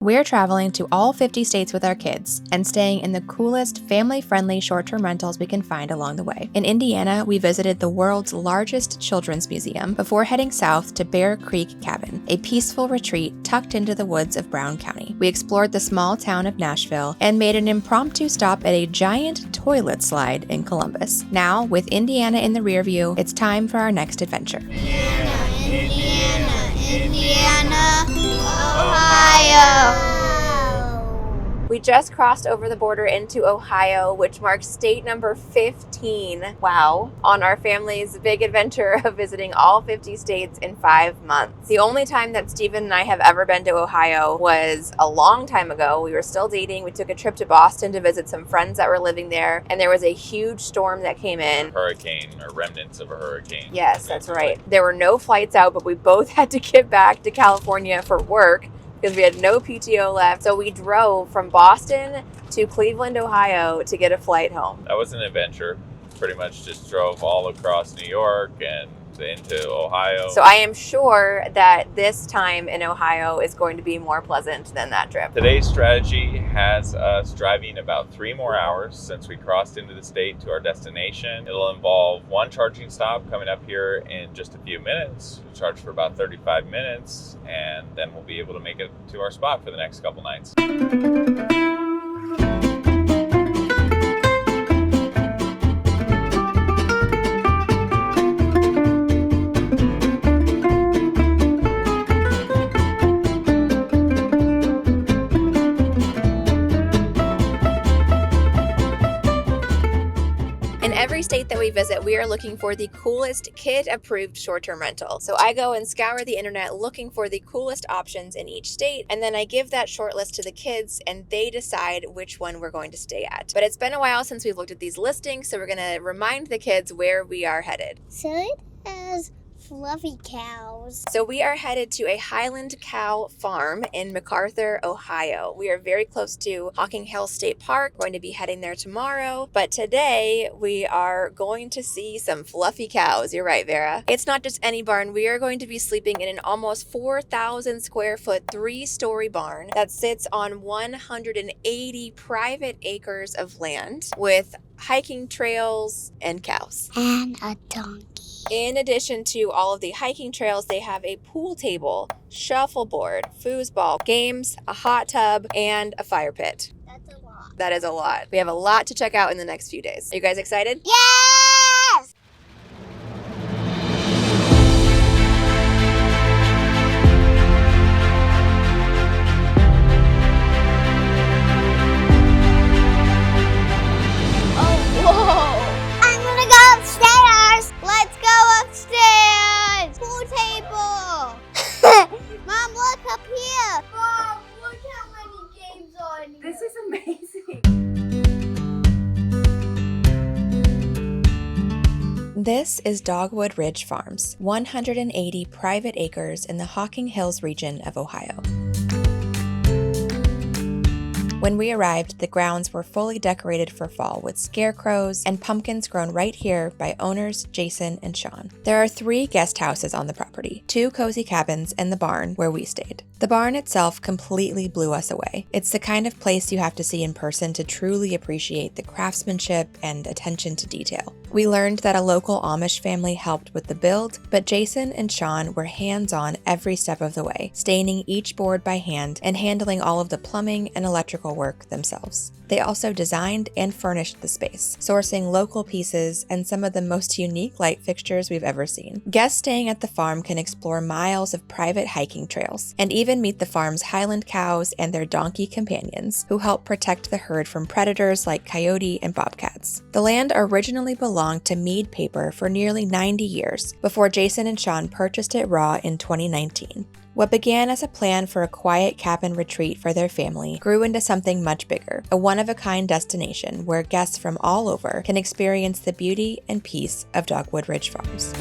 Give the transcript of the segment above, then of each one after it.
We're traveling to all 50 states with our kids and staying in the coolest, family-friendly short-term rentals we can find along the way. In Indiana, we visited the world's largest children's museum before heading south to Bear Creek Cabin, a peaceful retreat tucked into the woods of Brown County. We explored the small town of Nashville and made an impromptu stop at a giant toilet slide in Columbus. Now, with Indiana in the rearview, it's time for our next adventure. Indiana, Ohio. We just crossed over the border into Ohio, which marks state number 15, wow, on our family's big adventure of visiting all 50 states in 5 months. The only time that Steven and I have ever been to Ohio was a long time ago. We were still dating. We took a trip to Boston to visit some friends that were living there, and there was a huge storm that came in. Hurricane, or remnants of a hurricane. Yes, that's right. There were no flights out, but we both had to get back to California for work, because we had no PTO left. So we drove from Boston to Cleveland, Ohio to get a flight home. That was an adventure. Pretty much just drove all across New York and into Ohio. So I am sure that this time in Ohio is going to be more pleasant than that trip. Today's strategy has us driving about 3 more hours since we crossed into the state to our destination. It'll involve one charging stop coming up here in just a few minutes. We'll charge for about 35 minutes, and then we'll be able to make it to our spot for the next couple nights. In every state that we visit, we are looking for the coolest kid-approved short-term rental. So I go and scour the internet looking for the coolest options in each state, and then I give that short list to the kids, and they decide which one we're going to stay at. But it's been a while since we've looked at these listings, so we're going to remind the kids where we are headed. So it has fluffy cows. So we are headed to a Highland cow farm in McArthur, Ohio. We are very close to Hocking Hills State Park. We're going to be heading there tomorrow. But today we are going to see some fluffy cows. You're right, Vera. It's not just any barn. We are going to be sleeping in an almost 4,000 square foot, 3-story barn that sits on 180 private acres of land with hiking trails and cows. And a donkey. In addition to all of the hiking trails, they have a pool table, shuffleboard, foosball, games, a hot tub, and a fire pit. That's a lot. That is a lot. We have a lot to check out in the next few days. Are you guys excited? Yes! Oh, whoa! I'm gonna go upstairs! Let's go upstairs! Pool table! Mom, look up here! Mom, look how many games are in here! This is amazing. This is Dogwood Ridge Farms, 180 private acres in the Hocking Hills region of Ohio. When we arrived, the grounds were fully decorated for fall with scarecrows and pumpkins grown right here by owners Jason and Sean. There are 3 guest houses on the property, 2 cozy cabins, and the barn where we stayed. The barn itself completely blew us away. It's the kind of place you have to see in person to truly appreciate the craftsmanship and attention to detail. We learned that a local Amish family helped with the build, but Jason and Sean were hands-on every step of the way, staining each board by hand and handling all of the plumbing and electrical work themselves. They also designed and furnished the space, sourcing local pieces and some of the most unique light fixtures we've ever seen. Guests staying at the farm can explore miles of private hiking trails and even meet the farm's highland cows and their donkey companions, who help protect the herd from predators like coyote and bobcats. The land originally belonged to Mead Paper for nearly 90 years before Jason and Sean purchased it raw in 2019. What began as a plan for a quiet cabin retreat for their family grew into something much bigger, a one-of-a-kind destination where guests from all over can experience the beauty and peace of Dogwood Ridge Farms.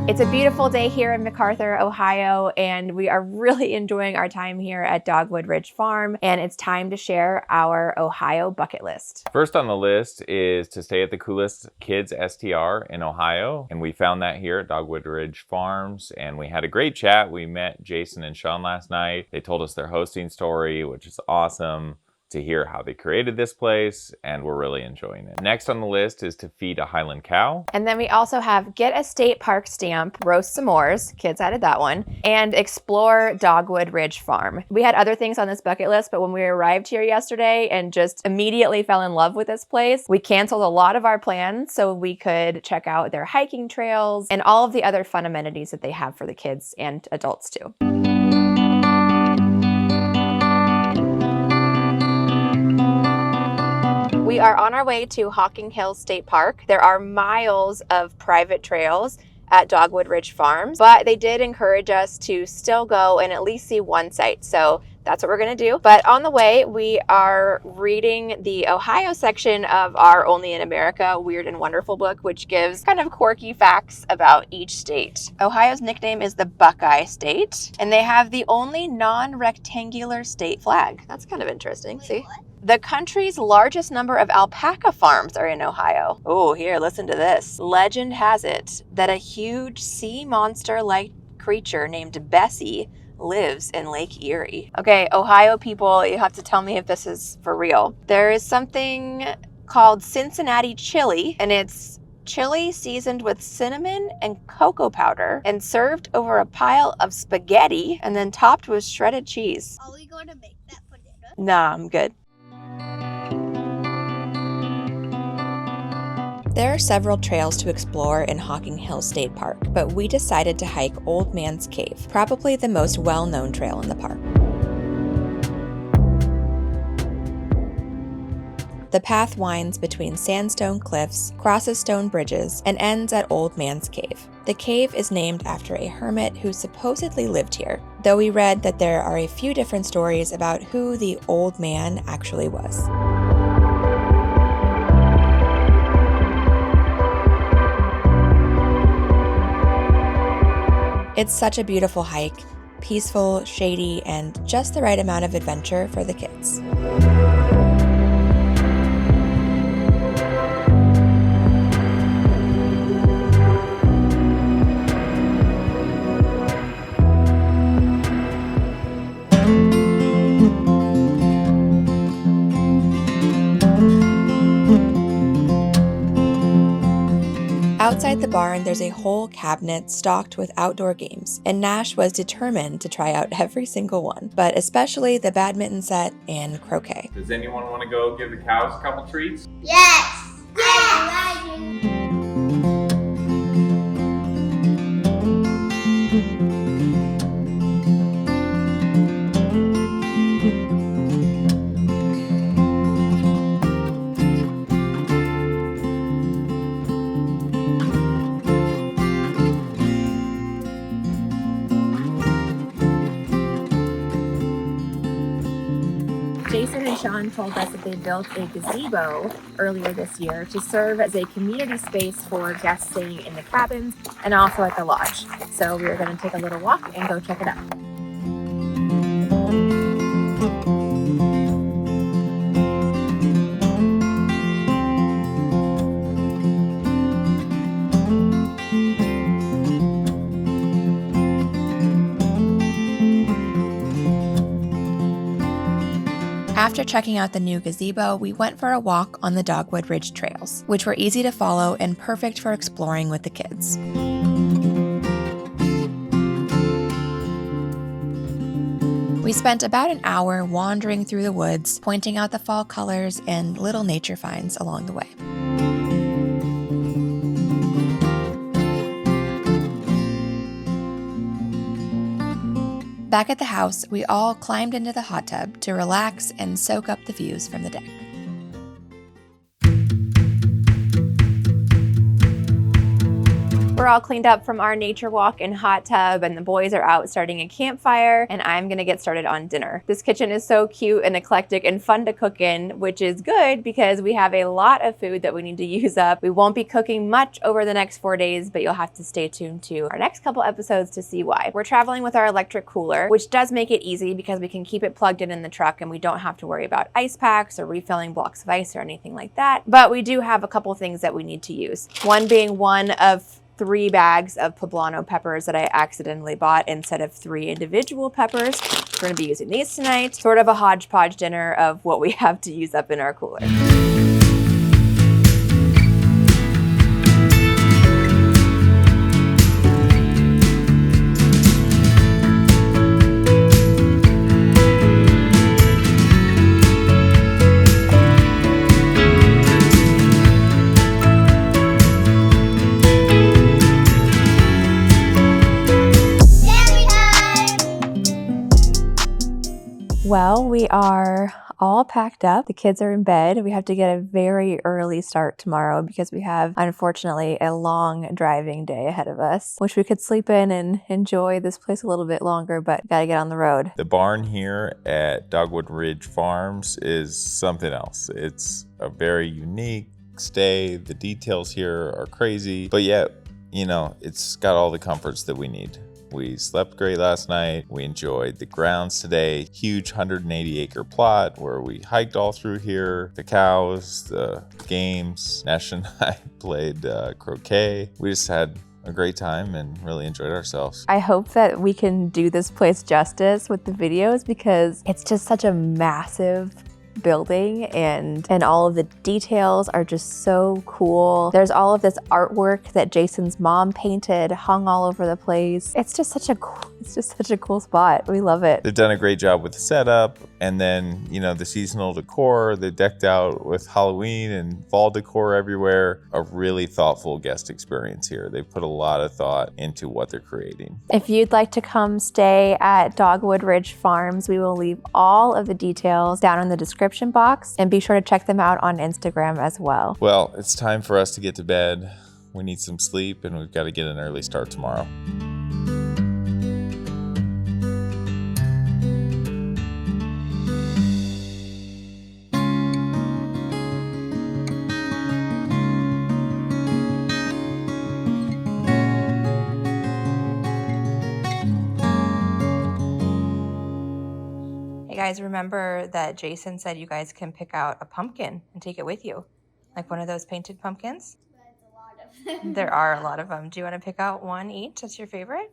It's a beautiful day here in McArthur, Ohio, and we are really enjoying our time here at Dogwood Ridge Farm, and it's time to share our Ohio bucket list. First on the list is to stay at the coolest kids STR in Ohio, and we found that here at Dogwood Ridge Farms, and we had a great chat. We met Jason and Sean last night. They told us their hosting story, which is awesome to hear how they created this place, and we're really enjoying it. Next on the list is to feed a highland cow. And then we also have get a state park stamp, roast s'mores, kids added that one, and explore Dogwood Ridge Farm. We had other things on this bucket list, but when we arrived here yesterday and just immediately fell in love with this place, we canceled a lot of our plans so we could check out their hiking trails and all of the other fun amenities that they have for the kids and adults too. We are on our way to Hocking Hills State Park. There are miles of private trails at Dogwood Ridge Farms, but they did encourage us to still go and at least see one site. So that's what we're gonna do. But on the way, we are reading the Ohio section of our Only in America Weird and Wonderful book, which gives kind of quirky facts about each state. Ohio's nickname is the Buckeye State, and they have the only non-rectangular state flag. That's kind of interesting. Wait, See? what? The country's largest number of alpaca farms are in Ohio. Oh, here, listen to this. Legend has it that a huge sea monster-like creature named Bessie lives in Lake Erie. Okay, Ohio people, you have to tell me if this is for real. There is something called Cincinnati chili, and it's chili seasoned with cinnamon and cocoa powder and served over a pile of spaghetti and then topped with shredded cheese. Are we going to make that for dinner? Nah, I'm good. There are several trails to explore in Hocking Hills State Park, but we decided to hike Old Man's Cave, probably the most well-known trail in the park. The path winds between sandstone cliffs, crosses stone bridges, and ends at Old Man's Cave. The cave is named after a hermit who supposedly lived here, though we read that there are a few different stories about who the old man actually was. It's such a beautiful hike, peaceful, shady, and just the right amount of adventure for the kids. Outside the barn, there's a whole cabinet stocked with outdoor games, and Nash was determined to try out every single one, but especially the badminton set and croquet. Does anyone want to go give the cows a couple treats? Yes! Yes! Jason and Sean told us that they built a gazebo earlier this year to serve as a community space for guests staying in the cabins and also at the lodge. So we are going to take a little walk and go check it out. After checking out the new gazebo, we went for a walk on the Dogwood Ridge trails, which were easy to follow and perfect for exploring with the kids. We spent about an hour wandering through the woods, pointing out the fall colors and little nature finds along the way. Back at the house, we all climbed into the hot tub to relax and soak up the views from the deck. We're all cleaned up from our nature walk and hot tub, and the boys are out starting a campfire, and I'm gonna get started on dinner. This kitchen is so cute and eclectic and fun to cook in, which is good because we have a lot of food that we need to use up. We won't be cooking much over the next 4 days, but you'll have to stay tuned to our next couple episodes to see why. We're traveling with our electric cooler, which does make it easy because we can keep it plugged in the truck and we don't have to worry about ice packs or refilling blocks of ice or anything like that. But we do have a couple things that we need to use. One being one of 3 bags of poblano peppers that I accidentally bought instead of 3 individual peppers. We're gonna be using these tonight. Sort of a hodgepodge dinner of what we have to use up in our cooler. Well, we are all packed up. The kids are in bed. We have to get a very early start tomorrow because we have, unfortunately, a long driving day ahead of us. Wish we could sleep in and enjoy this place a little bit longer, but gotta get on the road. The barn here at Dogwood Ridge Farms is something else. It's a very unique stay. The details here are crazy, but yet, you know, it's got all the comforts that we need. We slept great last night. We enjoyed the grounds today. Huge 180-acre plot where we hiked all through here. The cows, the games. Nash and I played croquet. We just had a great time and really enjoyed ourselves. I hope that we can do this place justice with the videos because it's just such a massive building and all of the details are just so cool. There's all of this artwork that Jason's mom painted hung all over the place. It's just such a cool spot. We love it. They've done a great job with the setup and then, you know, the seasonal decor. They decked out with Halloween and fall decor everywhere. A really thoughtful guest experience here. They put a lot of thought into what they're creating. If you'd like to come stay at Dogwood Ridge Farms, we will leave all of the details down in the description box and be sure to check them out on Instagram as well. Well, it's time for us to get to bed. We need some sleep and we've got to get an early start tomorrow. Hey guys, remember that Jason said you guys can pick out a pumpkin and take it with you? Like one of those painted pumpkins? That's a lot of them. There are a lot of them. Do you want to pick out one each? That's your favorite?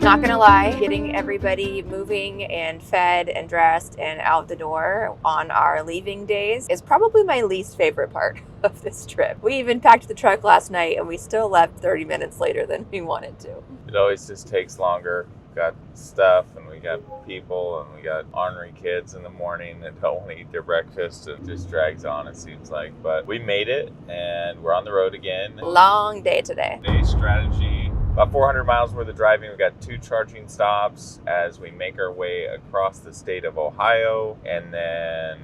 Not gonna lie, getting everybody moving and fed and dressed and out the door on our leaving days is probably my least favorite part of this trip. We even packed the truck last night and we still left 30 minutes later than we wanted to. It always just takes longer. We got stuff and we got people and we got ornery kids in the morning that don't want to eat their breakfast. It just drags on, it seems like. But we made it and we're on the road again. Long day today. Today's strategy. About 400 miles worth of driving. We've got 2 charging stops as we make our way across the state of Ohio. And then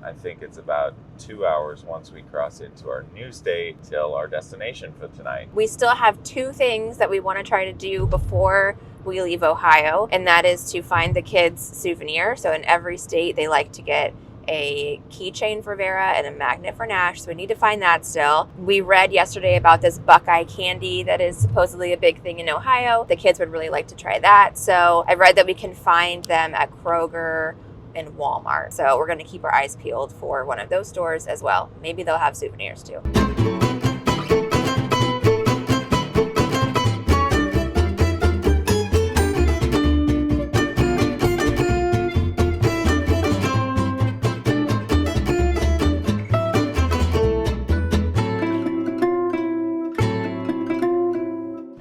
I think it's about 2 hours once we cross into our new state till our destination for tonight. We still have 2 things that we want to try to do before we leave Ohio, and that is to find the kids souvenirs. So in every state, they like to get a keychain for Vera and a magnet for Nash, so we need to find that still. We read yesterday about this Buckeye candy that is supposedly a big thing in Ohio. The kids would really like to try that, so I read that we can find them at Kroger and Walmart. So we're going to keep our eyes peeled for one of those stores as well. Maybe they'll have souvenirs too.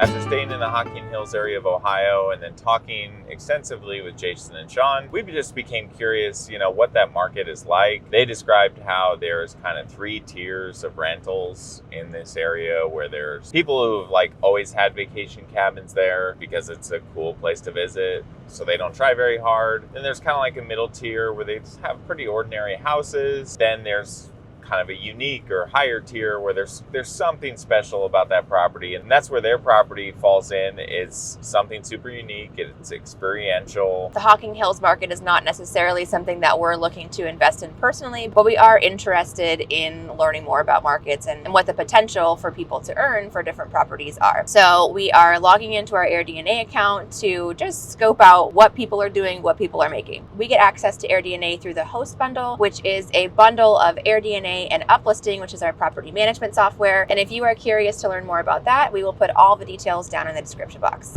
After staying in the Hocking Hills area of Ohio and then talking extensively with Jason and Sean, we just became curious, what that market is like. They described how there's kind of 3 tiers of rentals in this area, where there's people who've always had vacation cabins there because it's a cool place to visit, so they don't try very hard. Then there's kind of like a middle tier where they just have pretty ordinary houses. Then there's kind of a unique or higher tier where there's something special about that property, and that's where their property falls in. It's something super unique. It's experiential. The Hocking Hills market is not necessarily something that we're looking to invest in personally, but we are interested in learning more about markets and what the potential for people to earn for different properties are. So we are logging into our AirDNA account to just scope out what people are doing, what people are making. We get access to AirDNA through the host bundle, which is a bundle of AirDNA and Uplisting, which is our property management software. And if you are curious to learn more about that, we will put all the details down in the description box.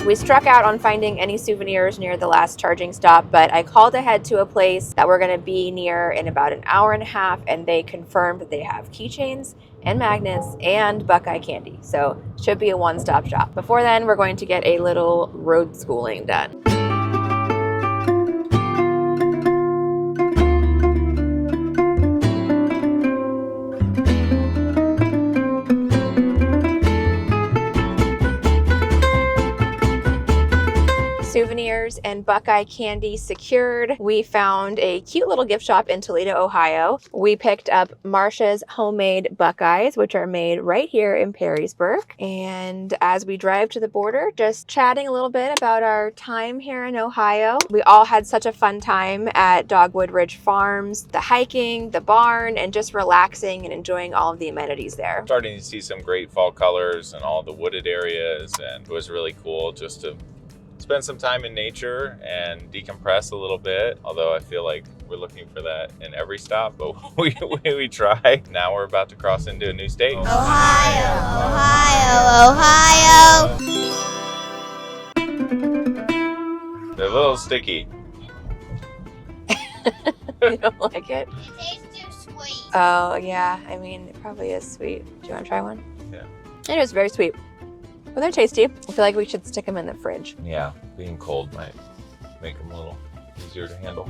We struck out on finding any souvenirs near the last charging stop, but I called ahead to a place that we're going to be near in about an hour and a half, and they confirmed that they have keychains and magnets and Buckeye candy. So should be a one-stop shop. Before then, we're going to get a little road schooling done. Souvenirs and Buckeye candy secured. We found a cute little gift shop in Toledo, Ohio. We picked up Marsha's homemade Buckeyes, which are made right here in Perrysburg. And as we drive to the border, just chatting a little bit about our time here in Ohio. We all had such a fun time at Dogwood Ridge Farms, the hiking, the barn, and just relaxing and enjoying all of the amenities there. Starting to see some great fall colors and all the wooded areas, and it was really cool just to spend some time in nature and decompress a little bit, although I feel like we're looking for that in every stop, but we try. Now we're about to cross into a new state. Ohio, Ohio, Ohio. They're a little sticky. You don't like it? It tastes too sweet. Oh, yeah. I mean, it probably is sweet. Do you want to try one? Yeah. It is very sweet. But they're tasty. I feel like we should stick them in the fridge. Yeah, being cold might make them a little easier to handle.